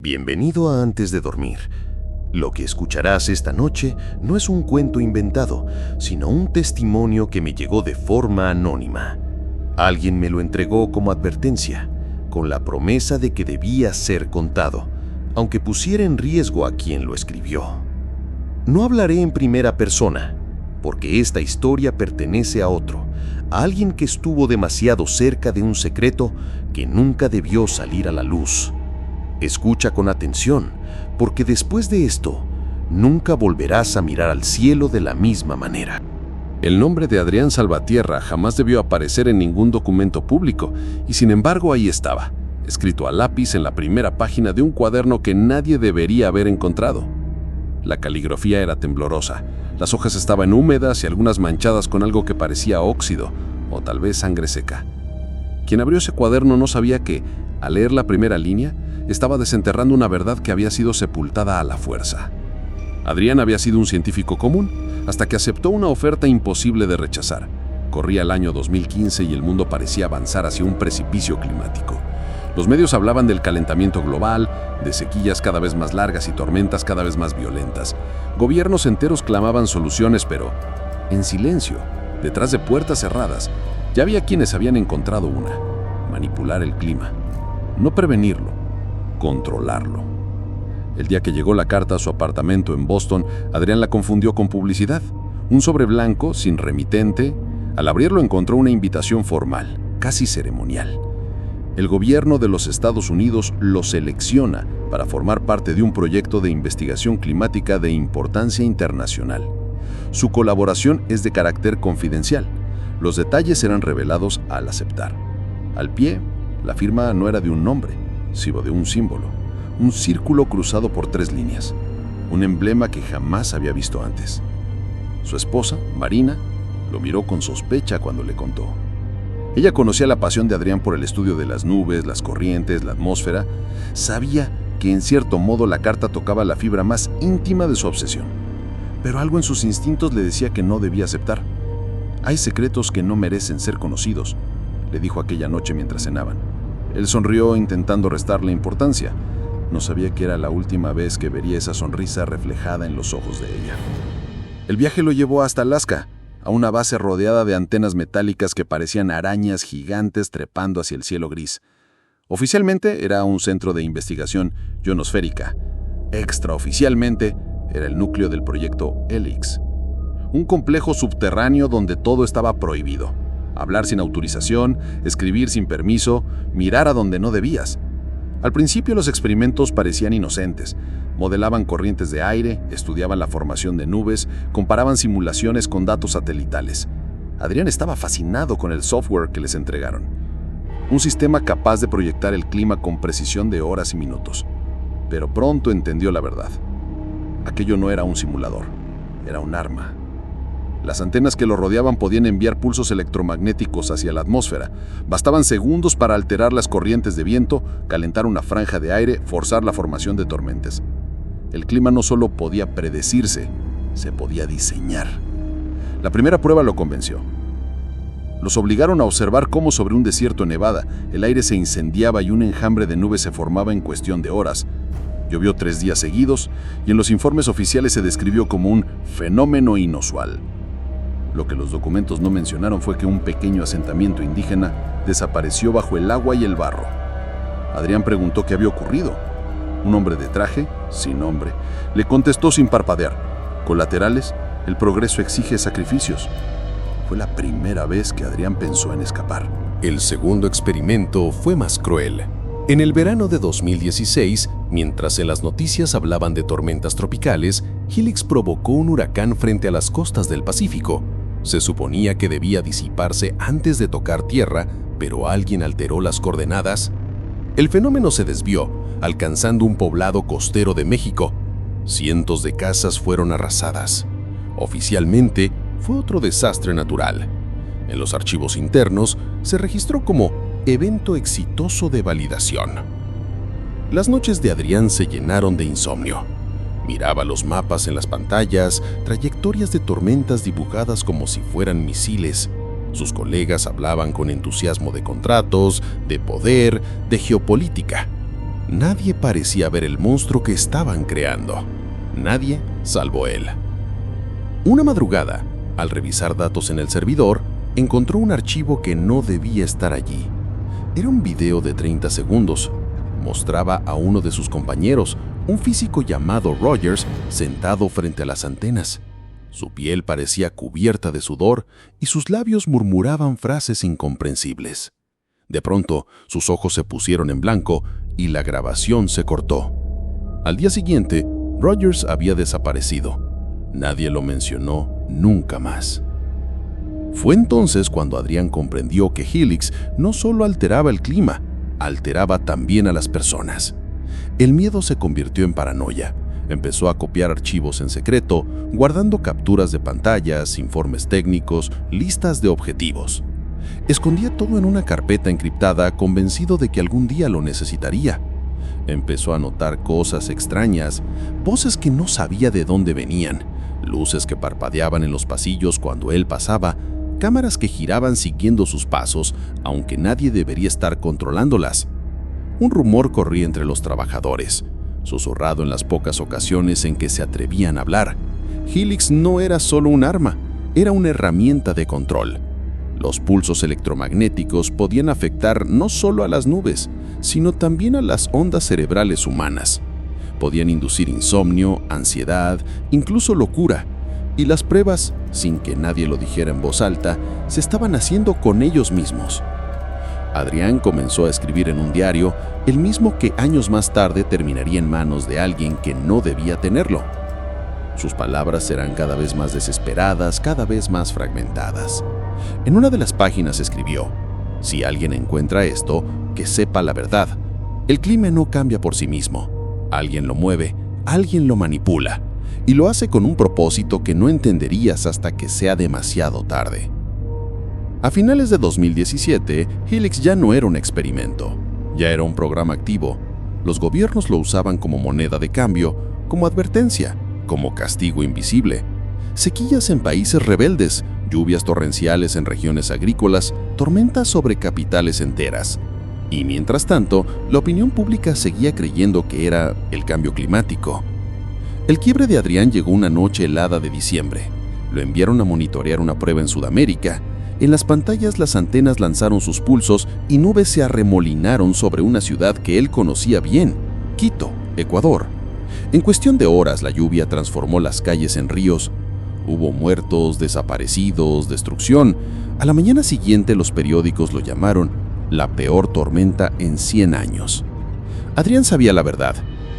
Bienvenido a Antes de Dormir. Lo que escucharás esta noche no es un cuento inventado, sino un testimonio que me llegó de forma anónima. Alguien me lo entregó como advertencia, con la promesa de que debía ser contado, aunque pusiera en riesgo a quien lo escribió. No hablaré en primera persona, porque esta historia pertenece a otro, a alguien que estuvo demasiado cerca de un secreto que nunca debió salir a la luz. Escucha con atención, porque después de esto, nunca volverás a mirar al cielo de la misma manera. El nombre de Adrián Salvatierra jamás debió aparecer en ningún documento público, y sin embargo ahí estaba, escrito a lápiz en la primera página de un cuaderno que nadie debería haber encontrado. La caligrafía era temblorosa, las hojas estaban húmedas y algunas manchadas con algo que parecía óxido, o tal vez sangre seca. Quien abrió ese cuaderno no sabía que, al leer la primera línea, estaba desenterrando una verdad que había sido sepultada a la fuerza. Adrián había sido un científico común, hasta que aceptó una oferta imposible de rechazar. Corría el año 2015 y el mundo parecía avanzar hacia un precipicio climático. Los medios hablaban del calentamiento global, de sequías cada vez más largas y tormentas cada vez más violentas. Gobiernos enteros clamaban soluciones, pero en silencio, detrás de puertas cerradas, ya había quienes habían encontrado una: manipular el clima. No prevenirlo, controlarlo. El día que llegó la carta a su apartamento en Boston, Adrián la confundió con publicidad. Un sobre blanco, sin remitente. Al abrirlo encontró una invitación formal, casi ceremonial. El gobierno de los Estados Unidos lo selecciona para formar parte de un proyecto de investigación climática de importancia internacional. Su colaboración es de carácter confidencial. Los detalles serán revelados al aceptar. Al pie, la firma no era de un nombre, sino de un símbolo, un círculo cruzado por 3 líneas, un emblema que jamás había visto antes. Su esposa, Marina, lo miró con sospecha cuando le contó. Ella conocía la pasión de Adrián por el estudio de las nubes, las corrientes, la atmósfera. Sabía que en cierto modo la carta tocaba la fibra más íntima de su obsesión, pero algo en sus instintos le decía que no debía aceptar. «Hay secretos que no merecen ser conocidos», le dijo aquella noche mientras cenaban. Él sonrió intentando restarle importancia. No sabía que era la última vez que vería esa sonrisa reflejada en los ojos de ella. El viaje lo llevó hasta Alaska, a una base rodeada de antenas metálicas que parecían arañas gigantes trepando hacia el cielo gris. Oficialmente era un centro de investigación ionosférica. Extraoficialmente era el núcleo del proyecto Helix, un complejo subterráneo donde todo estaba prohibido. Hablar sin autorización, escribir sin permiso, mirar a donde no debías. Al principio los experimentos parecían inocentes. Modelaban corrientes de aire, estudiaban la formación de nubes, comparaban simulaciones con datos satelitales. Adrián estaba fascinado con el software que les entregaron. Un sistema capaz de proyectar el clima con precisión de horas y minutos. Pero pronto entendió la verdad. Aquello no era un simulador, era un arma. Las antenas que lo rodeaban podían enviar pulsos electromagnéticos hacia la atmósfera. Bastaban segundos para alterar las corrientes de viento, calentar una franja de aire, forzar la formación de tormentas. El clima no solo podía predecirse, se podía diseñar. La primera prueba lo convenció. Los obligaron a observar cómo sobre un desierto en Nevada el aire se incendiaba y un enjambre de nubes se formaba en cuestión de horas. Llovió 3 días seguidos y en los informes oficiales se describió como un fenómeno inusual. Lo que los documentos no mencionaron fue que un pequeño asentamiento indígena desapareció bajo el agua y el barro. Adrián preguntó qué había ocurrido. Un hombre de traje, sin nombre, le contestó sin parpadear: «Colaterales, el progreso exige sacrificios». Fue la primera vez que Adrián pensó en escapar. El segundo experimento fue más cruel. En el verano de 2016, mientras en las noticias hablaban de tormentas tropicales, Helix provocó un huracán frente a las costas del Pacífico. Se suponía que debía disiparse antes de tocar tierra, pero alguien alteró las coordenadas. El fenómeno se desvió, alcanzando un poblado costero de México. Cientos de casas fueron arrasadas. Oficialmente, fue otro desastre natural. En los archivos internos, se registró como evento exitoso de validación. Las noches de Adrián se llenaron de insomnio. Miraba los mapas en las pantallas, trayectorias de tormentas dibujadas como si fueran misiles. Sus colegas hablaban con entusiasmo de contratos, de poder, de geopolítica. Nadie parecía ver el monstruo que estaban creando. Nadie salvo él. Una madrugada, al revisar datos en el servidor, encontró un archivo que no debía estar allí. Era un video de 30 segundos. Mostraba a uno de sus compañeros, un físico llamado Rogers, sentado frente a las antenas. Su piel parecía cubierta de sudor y sus labios murmuraban frases incomprensibles. De pronto, sus ojos se pusieron en blanco y la grabación se cortó. Al día siguiente, Rogers había desaparecido. Nadie lo mencionó nunca más. Fue entonces cuando Adrián comprendió que Helix no solo alteraba el clima, alteraba también a las personas. El miedo se convirtió en paranoia. Empezó a copiar archivos en secreto, guardando capturas de pantallas, informes técnicos, listas de objetivos. Escondía todo en una carpeta encriptada, convencido de que algún día lo necesitaría. Empezó a notar cosas extrañas, voces que no sabía de dónde venían, luces que parpadeaban en los pasillos cuando él pasaba, cámaras que giraban siguiendo sus pasos, aunque nadie debería estar controlándolas. Un rumor corría entre los trabajadores, susurrado en las pocas ocasiones en que se atrevían a hablar. Helix no era solo un arma, era una herramienta de control. Los pulsos electromagnéticos podían afectar no solo a las nubes, sino también a las ondas cerebrales humanas. Podían inducir insomnio, ansiedad, incluso locura. Y las pruebas, sin que nadie lo dijera en voz alta, se estaban haciendo con ellos mismos. Adrián comenzó a escribir en un diario, el mismo que años más tarde terminaría en manos de alguien que no debía tenerlo. Sus palabras eran cada vez más desesperadas, cada vez más fragmentadas. En una de las páginas escribió: si alguien encuentra esto, que sepa la verdad. El clima no cambia por sí mismo. Alguien lo mueve, alguien lo manipula, y lo hace con un propósito que no entenderías hasta que sea demasiado tarde. A finales de 2017, Helix ya no era un experimento, ya era un programa activo. Los gobiernos lo usaban como moneda de cambio, como advertencia, como castigo invisible. Sequías en países rebeldes, lluvias torrenciales en regiones agrícolas, tormentas sobre capitales enteras. Y mientras tanto, la opinión pública seguía creyendo que era el cambio climático. El quiebre de Adrián llegó una noche helada de diciembre. Lo enviaron a monitorear una prueba en Sudamérica. En las pantallas las antenas lanzaron sus pulsos y nubes se arremolinaron sobre una ciudad que él conocía bien, Quito, Ecuador. En cuestión de horas la lluvia transformó las calles en ríos. Hubo muertos, desaparecidos, destrucción. A la mañana siguiente los periódicos lo llamaron la peor tormenta en 100 años. Adrián sabía la verdad.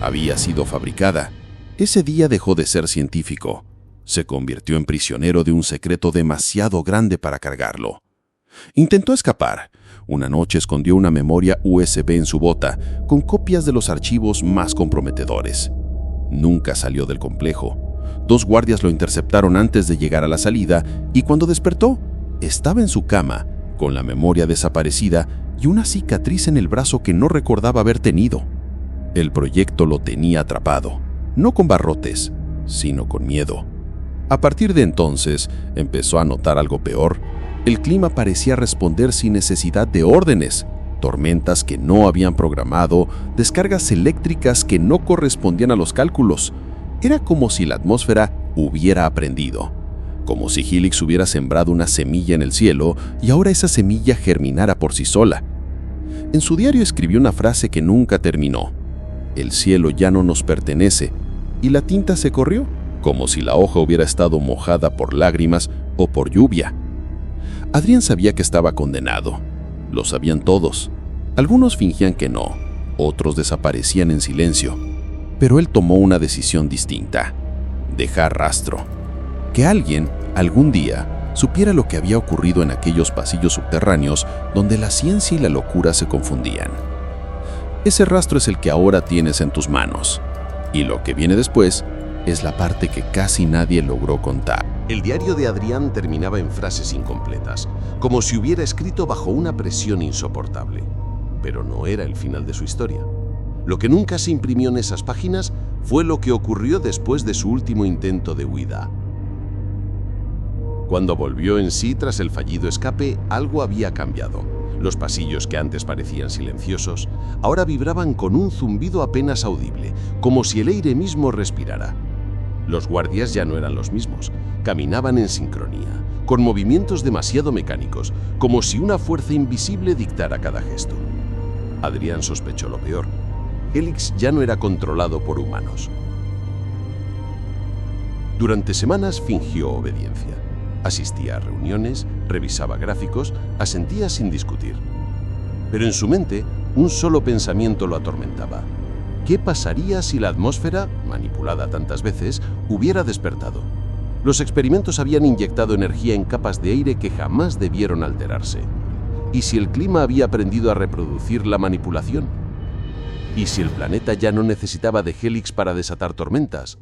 Había sido fabricada. Ese día dejó de ser científico. Se convirtió en prisionero de un secreto demasiado grande para cargarlo. Intentó escapar. Una noche escondió una memoria USB en su bota, con copias de los archivos más comprometedores. Nunca salió del complejo. 2 guardias lo interceptaron antes de llegar a la salida y cuando despertó, estaba en su cama, con la memoria desaparecida y una cicatriz en el brazo que no recordaba haber tenido. El proyecto lo tenía atrapado, no con barrotes, sino con miedo. A partir de entonces, empezó a notar algo peor. El clima parecía responder sin necesidad de órdenes. Tormentas que no habían programado, descargas eléctricas que no correspondían a los cálculos. Era como si la atmósfera hubiera aprendido. Como si Helix hubiera sembrado una semilla en el cielo y ahora esa semilla germinara por sí sola. En su diario escribió una frase que nunca terminó. El cielo ya no nos pertenece, y la tinta se corrió, como si la hoja hubiera estado mojada por lágrimas o por lluvia. Adrián sabía que estaba condenado. Lo sabían todos. Algunos fingían que no, otros desaparecían en silencio. Pero él tomó una decisión distinta: dejar rastro. Que alguien, algún día, supiera lo que había ocurrido en aquellos pasillos subterráneos donde la ciencia y la locura se confundían. Ese rastro es el que ahora tienes en tus manos. Y lo que viene después es la parte que casi nadie logró contar. El diario de Adrián terminaba en frases incompletas, como si hubiera escrito bajo una presión insoportable. Pero no era el final de su historia. Lo que nunca se imprimió en esas páginas fue lo que ocurrió después de su último intento de huida. Cuando volvió en sí tras el fallido escape, algo había cambiado. Los pasillos que antes parecían silenciosos, ahora vibraban con un zumbido apenas audible, como si el aire mismo respirara. Los guardias ya no eran los mismos, caminaban en sincronía, con movimientos demasiado mecánicos, como si una fuerza invisible dictara cada gesto. Adrián sospechó lo peor. Helix ya no era controlado por humanos. Durante semanas fingió obediencia. Asistía a reuniones, revisaba gráficos, asentía sin discutir. Pero en su mente, un solo pensamiento lo atormentaba. ¿Qué pasaría si la atmósfera, manipulada tantas veces, hubiera despertado? Los experimentos habían inyectado energía en capas de aire que jamás debieron alterarse. ¿Y si el clima había aprendido a reproducir la manipulación? ¿Y si el planeta ya no necesitaba de Helix para desatar tormentas?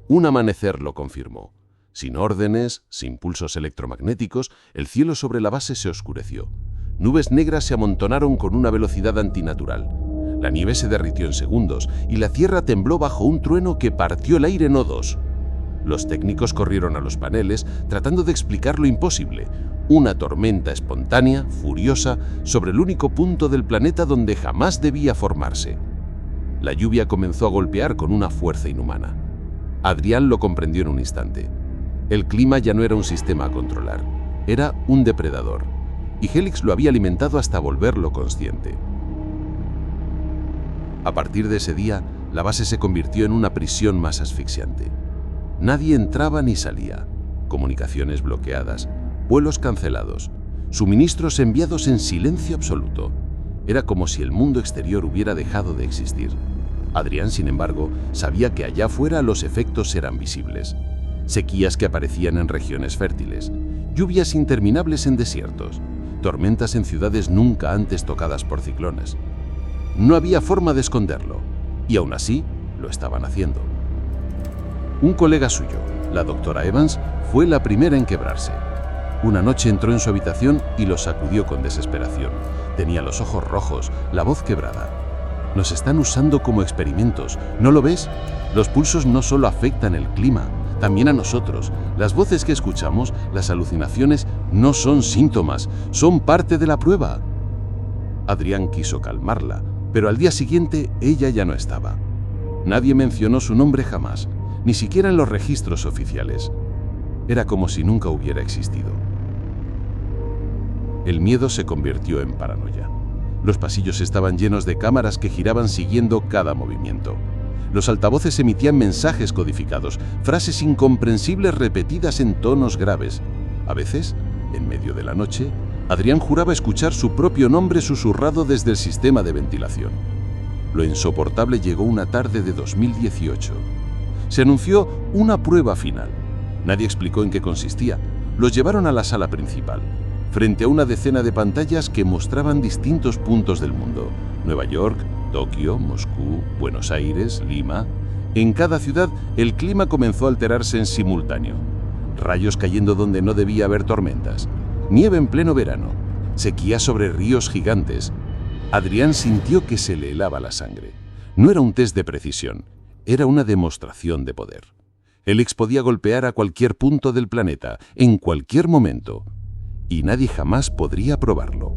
Un amanecer lo confirmó. Sin órdenes, sin pulsos electromagnéticos, el cielo sobre la base se oscureció. Nubes negras se amontonaron con una velocidad antinatural. La nieve se derritió en segundos y la tierra tembló bajo un trueno que partió el aire en dos. Los técnicos corrieron a los paneles tratando de explicar lo imposible. Una tormenta espontánea, furiosa, sobre el único punto del planeta donde jamás debía formarse. La lluvia comenzó a golpear con una fuerza inhumana. Adrián lo comprendió en un instante. El clima ya no era un sistema a controlar, era un depredador, y Helix lo había alimentado hasta volverlo consciente. A partir de ese día, la base se convirtió en una prisión más asfixiante. Nadie entraba ni salía, comunicaciones bloqueadas, vuelos cancelados, suministros enviados en silencio absoluto. Era como si el mundo exterior hubiera dejado de existir. Adrián, sin embargo, sabía que allá afuera los efectos eran visibles. Sequías que aparecían en regiones fértiles, lluvias interminables en desiertos, tormentas en ciudades nunca antes tocadas por ciclones. No había forma de esconderlo, y aún así lo estaban haciendo. Un colega suyo, la doctora Evans, fue la primera en quebrarse. Una noche entró en su habitación y lo sacudió con desesperación. Tenía los ojos rojos, la voz quebrada. Nos están usando como experimentos, ¿no lo ves? Los pulsos no solo afectan el clima, también a nosotros. Las voces que escuchamos, las alucinaciones, no son síntomas, son parte de la prueba. Adrián quiso calmarla, pero al día siguiente ella ya no estaba. Nadie mencionó su nombre jamás, ni siquiera en los registros oficiales. Era como si nunca hubiera existido. El miedo se convirtió en paranoia. Los pasillos estaban llenos de cámaras que giraban siguiendo cada movimiento. Los altavoces emitían mensajes codificados, frases incomprensibles repetidas en tonos graves. A veces, en medio de la noche, Adrián juraba escuchar su propio nombre susurrado desde el sistema de ventilación. Lo insoportable llegó una tarde de 2018. Se anunció una prueba final. Nadie explicó en qué consistía. Los llevaron a la sala principal, frente a una decena de pantallas que mostraban distintos puntos del mundo. Nueva York, Tokio, Moscú, Buenos Aires, Lima. En cada ciudad, el clima comenzó a alterarse en simultáneo. Rayos cayendo donde no debía haber tormentas. Nieve en pleno verano. Sequía sobre ríos gigantes. Adrián sintió que se le helaba la sangre. No era un test de precisión, era una demostración de poder. Helix podía golpear a cualquier punto del planeta, en cualquier momento, y nadie jamás podría probarlo.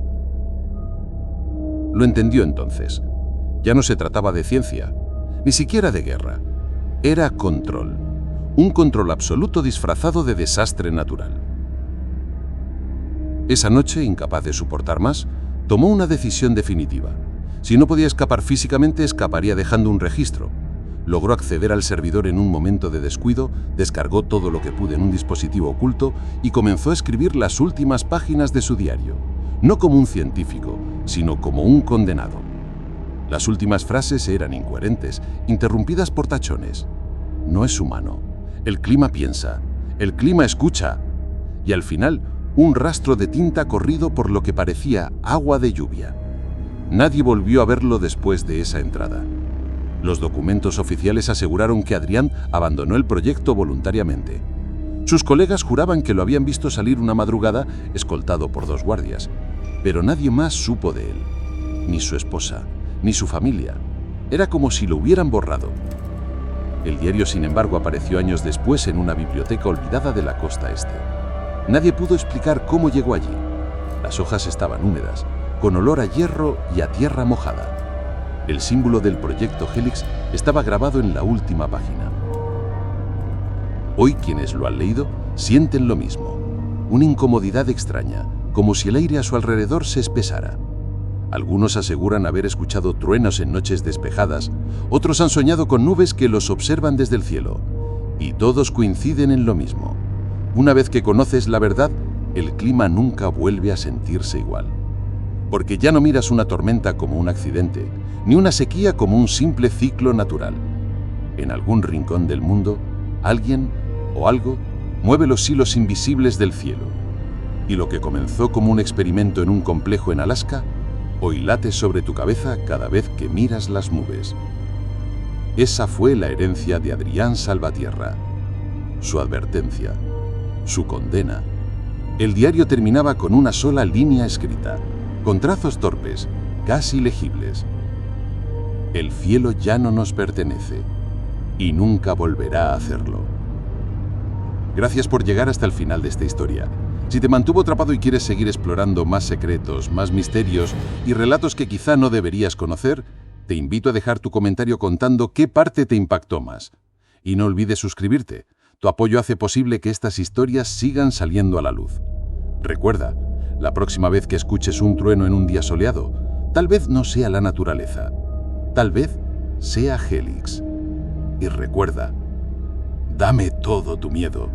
Lo entendió entonces. Ya no se trataba de ciencia, ni siquiera de guerra. Era control. Un control absoluto disfrazado de desastre natural. Esa noche, incapaz de soportar más, tomó una decisión definitiva. Si no podía escapar físicamente, escaparía dejando un registro. Logró acceder al servidor en un momento de descuido, descargó todo lo que pudo en un dispositivo oculto y comenzó a escribir las últimas páginas de su diario, no como un científico, sino como un condenado. Las últimas frases eran incoherentes, interrumpidas por tachones. No es humano. El clima piensa. El clima escucha. Y al final, un rastro de tinta corrido por lo que parecía agua de lluvia. Nadie volvió a verlo después de esa entrada. Los documentos oficiales aseguraron que Adrián abandonó el proyecto voluntariamente. Sus colegas juraban que lo habían visto salir una madrugada escoltado por 2 guardias, pero nadie más supo de él. Ni su esposa, ni su familia. Era como si lo hubieran borrado. El diario, sin embargo, apareció años después en una biblioteca olvidada de la costa este. Nadie pudo explicar cómo llegó allí. Las hojas estaban húmedas, con olor a hierro y a tierra mojada. El símbolo del proyecto Helix estaba grabado en la última página. Hoy quienes lo han leído sienten lo mismo, una incomodidad extraña, como si el aire a su alrededor se espesara. Algunos aseguran haber escuchado truenos en noches despejadas, otros han soñado con nubes que los observan desde el cielo, y todos coinciden en lo mismo. Una vez que conoces la verdad, el clima nunca vuelve a sentirse igual. Porque ya no miras una tormenta como un accidente, ni una sequía como un simple ciclo natural. En algún rincón del mundo, alguien o algo mueve los hilos invisibles del cielo. Y lo que comenzó como un experimento en un complejo en Alaska, hoy late sobre tu cabeza cada vez que miras las nubes. Esa fue la herencia de Adrián Salvatierra. Su advertencia, su condena. El diario terminaba con una sola línea escrita, con trazos torpes, casi legibles. El cielo ya no nos pertenece, y nunca volverá a hacerlo. Gracias por llegar hasta el final de esta historia. Si te mantuvo atrapado y quieres seguir explorando más secretos, más misterios y relatos que quizá no deberías conocer, te invito a dejar tu comentario contando qué parte te impactó más. Y no olvides suscribirte. Tu apoyo hace posible que estas historias sigan saliendo a la luz. Recuerda, la próxima vez que escuches un trueno en un día soleado, tal vez no sea la naturaleza, tal vez sea Helix. Y recuerda, dame todo tu miedo.